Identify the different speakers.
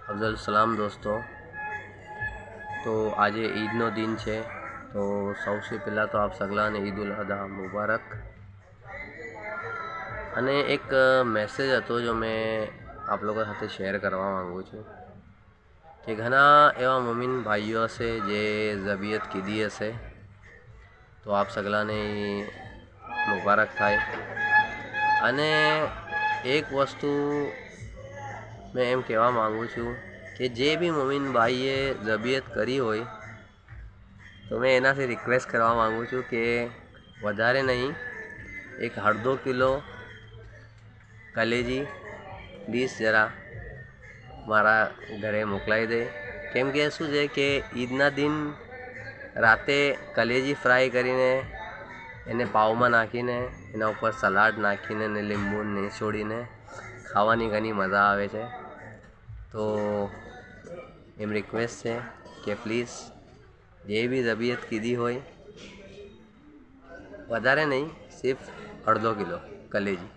Speaker 1: અફઝલ સલામ દોસ્તો। તો આજે ઈદનો દિન છે, તો સૌથી પહેલાં તો આપ સગલાને ઈદ ઉલ અદહા મુબારક। અને એક મેસેજ હતો જો મેં આપ લોકો સાથે શેર કરવા માગું છું કે ઘણા એવા મોમિન ભાઈઓ હશે જે ઝબિયત કીધી હશે, તો આપ સગલાને મુબારક થાય। અને એક વસ્તુ मैं एम कहवा माँगू छूँ कि जे भी मोमिन भाईए ज़बियत करी होय तो मैं एना से रिक्वेस्ट करवा माँगू छूँ कि वधारे नहीं, एक 1.5 किलो कलेजी प्लीज़ जरा मारा घरे मोकलाई दे। केम के शू है कि ईदना दिन राते कलेजी फ्राय करीने एने पावमां नाखीने एना उपर सलाड नाखीने ने લીંબુ નીચોડીને ખાવાની ઘણી મજા આવે છે। તો એમ રિક્વેસ્ટ છે કે પ્લીઝ જે બી તબિયત કીધી હોય વધારે નહીં, સિર્ફ 1/2 કિલો કલેજી।